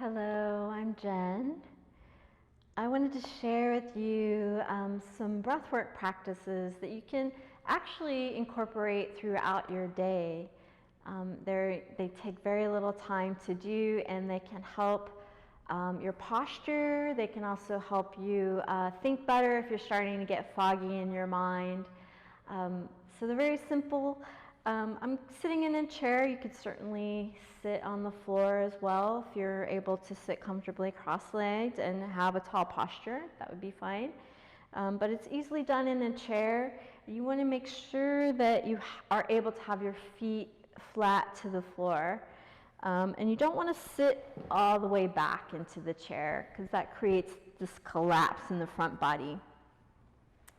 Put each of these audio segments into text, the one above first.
Hello, I'm Jen. I wanted to share with you some breathwork practices that you can actually incorporate throughout your day. They take very little time to do, and they can help your posture. They can also help you think better if you're starting to get foggy in your mind. So they're very simple. I'm sitting in a chair. You could certainly sit on the floor as well if you're able to sit comfortably cross-legged and have a tall posture. That would be fine. But it's easily done in a chair. You want to make sure that you are able to have your feet flat to the floor. And you don't want to sit all the way back into the chair because that creates this collapse in the front body.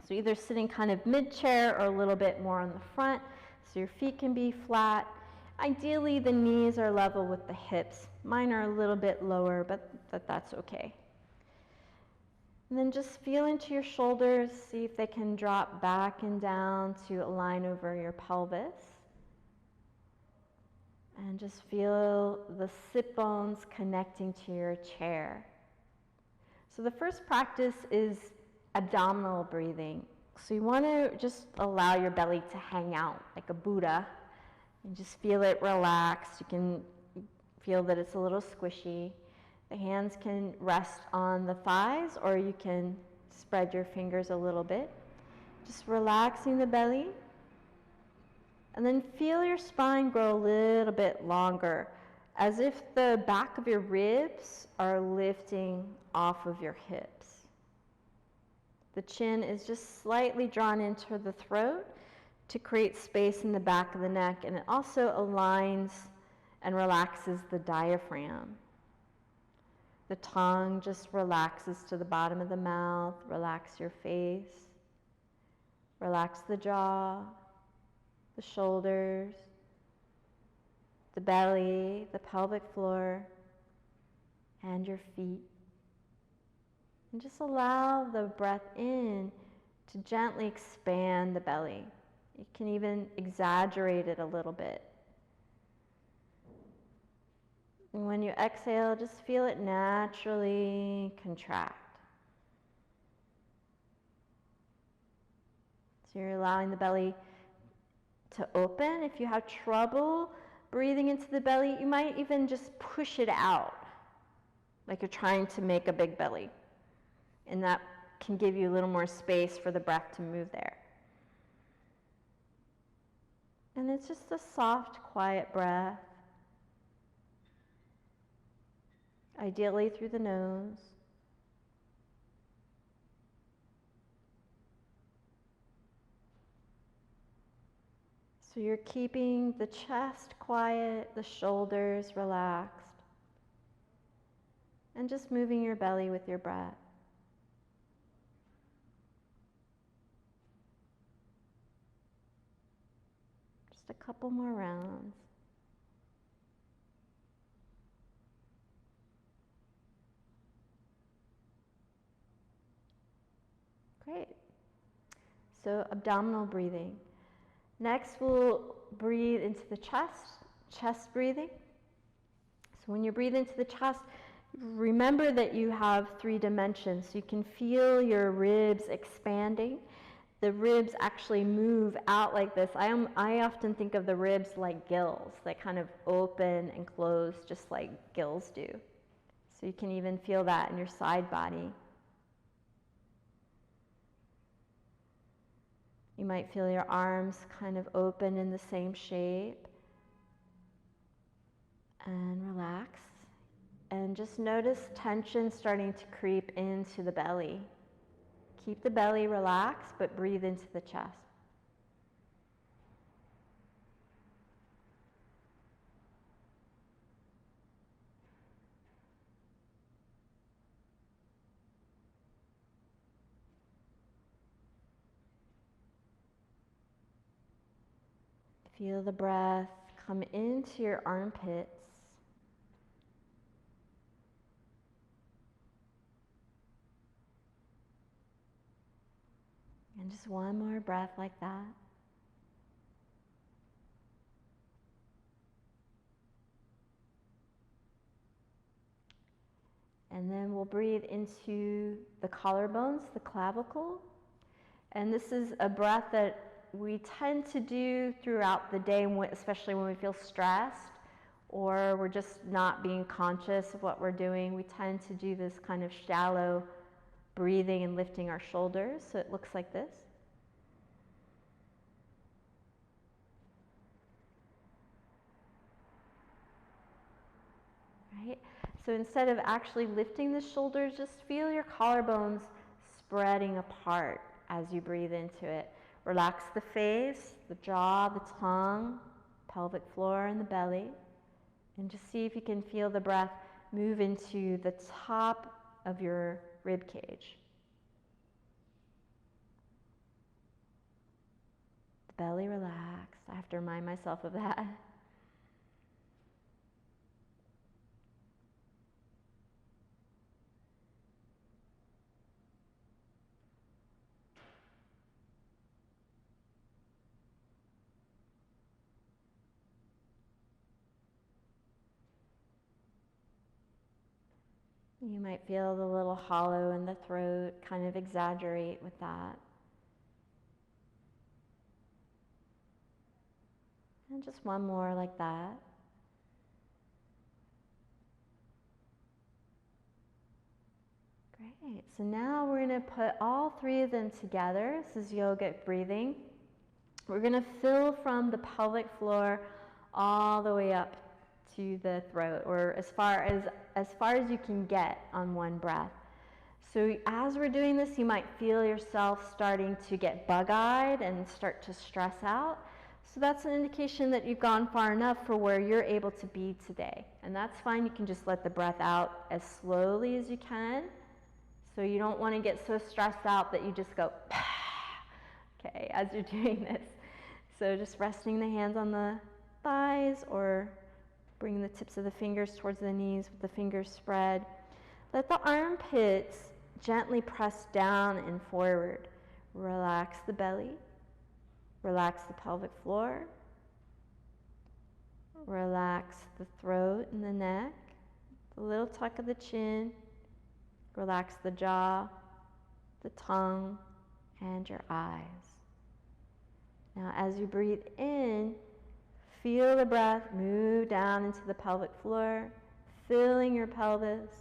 So either sitting kind of mid-chair or a little bit more on the front, so your feet can be flat. Ideally, the knees are level with the hips. Mine are a little bit lower, but that's okay. And then just feel into your shoulders, see if they can drop back and down to align over your pelvis. And just feel the sit bones connecting to your chair. So the first practice is abdominal breathing. So you want to just allow your belly to hang out like a Buddha and just feel it relax. You can feel that it's a little squishy. The hands can rest on the thighs, or you can spread your fingers a little bit. Just relaxing the belly. And then feel your spine grow a little bit longer, as if the back of your ribs are lifting off of your hips. The chin is just slightly drawn into the throat to create space in the back of the neck, and it also aligns and relaxes the diaphragm. The tongue just relaxes to the bottom of the mouth. Relax your face. Relax the jaw, the shoulders, the belly, the pelvic floor, and your feet. And just allow the breath in to gently expand the belly. You can even exaggerate it a little bit. And when you exhale, just feel it naturally contract. So you're allowing the belly to open. If you have trouble breathing into the belly, you might even just push it out, like you're trying to make a big belly. And that can give you a little more space for the breath to move there. And it's just a soft, quiet breath. Ideally through the nose. So you're keeping the chest quiet, the shoulders relaxed, and just moving your belly with your breath. Just a couple more rounds. Great. So abdominal breathing. Next, we'll breathe into the chest breathing. So when you breathe into the chest, remember that you have 3 dimensions. So you can feel your ribs expanding. The ribs actually move out like this. I often think of the ribs like gills. They kind of open and close just like gills do. So you can even feel that in your side body. You might feel your arms kind of open in the same shape. And relax. And just notice tension starting to creep into the belly. Keep the belly relaxed, but breathe into the chest. Feel the breath come into your armpits. And just one more breath like that. And then we'll breathe into the collarbones, the clavicle. And this is a breath that we tend to do throughout the day, especially when we feel stressed or we're just not being conscious of what we're doing. We tend to do this kind of shallow breathing and lifting our shoulders. So it looks like this. Right? So instead of actually lifting the shoulders, just feel your collarbones spreading apart as you breathe into it. Relax the face, the jaw, the tongue, pelvic floor, and the belly. And just see if you can feel the breath move into the top of your rib cage. The belly relaxed. I have to remind myself of that. You might feel the little hollow in the throat, kind of exaggerate with that. And just one more like that. Great. So now we're going to put all three of them together. This is yogic breathing. We're going to fill from the pelvic floor all the way up to the throat, or as far as you can get on one breath. So as we're doing this, you might feel yourself starting to get bug-eyed and start to stress out. So that's an indication that you've gone far enough for where you're able to be today. And that's fine. You can just let the breath out as slowly as you can. So you don't want to get so stressed out that you just go, okay, as you're doing this. So just resting the hands on the thighs or bringing the tips of the fingers towards the knees with the fingers spread. Let the armpits gently press down and forward. Relax the belly. Relax the pelvic floor. Relax the throat and the neck. The little tuck of the chin. Relax the jaw, the tongue, and your eyes. Now as you breathe in, feel the breath move down into the pelvic floor, filling your pelvis,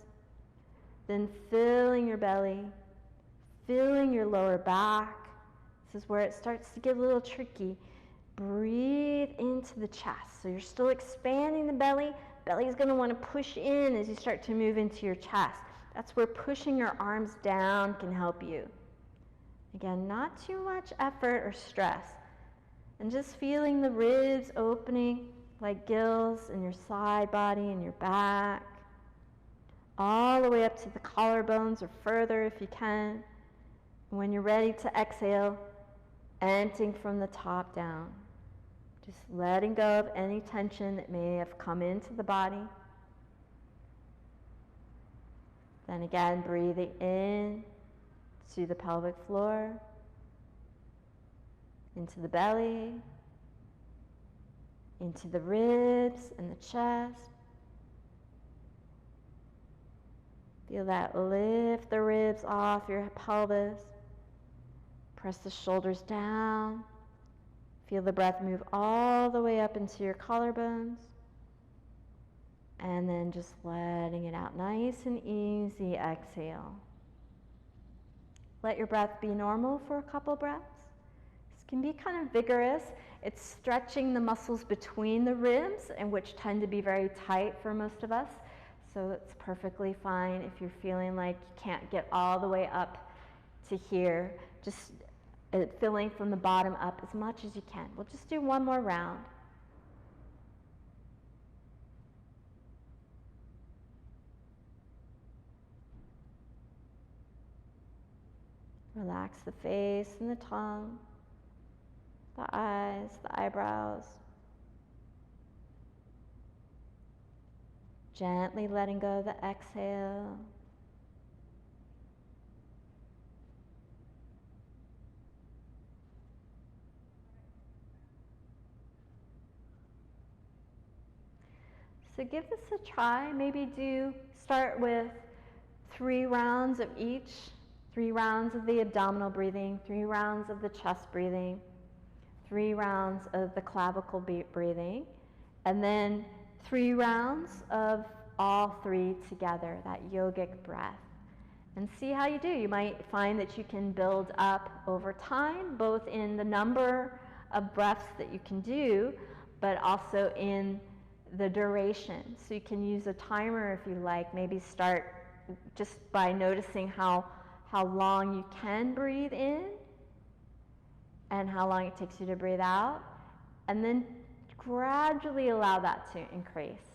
then filling your belly, filling your lower back. This is where it starts to get a little tricky. Breathe into the chest. So you're still expanding the belly. Belly is going to want to push in as you start to move into your chest. That's where pushing your arms down can help you. Again, not too much effort or stress. And just feeling the ribs opening like gills in your side body and your back. All the way up to the collarbones or further if you can. And when you're ready to exhale, emptying from the top down. Just letting go of any tension that may have come into the body. Then again, breathing in to the pelvic floor, into the belly, into the ribs and the chest. Feel that lift the ribs off your pelvis. Press the shoulders down. Feel the breath move all the way up into your collarbones. And then just letting it out. Nice and easy exhale. Let your breath be normal for a couple breaths. This can be kind of vigorous. It's stretching the muscles between the ribs, and which tend to be very tight for most of us. So it's perfectly fine if you're feeling like you can't get all the way up to here. Just filling from the bottom up as much as you can. We'll just do one more round. Relax the face and the tongue, the eyes, the eyebrows. Gently letting go of the exhale. So give this a try. Maybe start with 3 rounds of each, 3 rounds of the abdominal breathing, 3 rounds of the chest breathing, 3 rounds of the clavicle breathing, and then 3 rounds of all 3 together, that yogic breath. And see how you do. You might find that you can build up over time, both in the number of breaths that you can do, but also in the duration. So you can use a timer if you like. Maybe start just by noticing how long you can breathe in and how long it takes you to breathe out, and then gradually allow that to increase.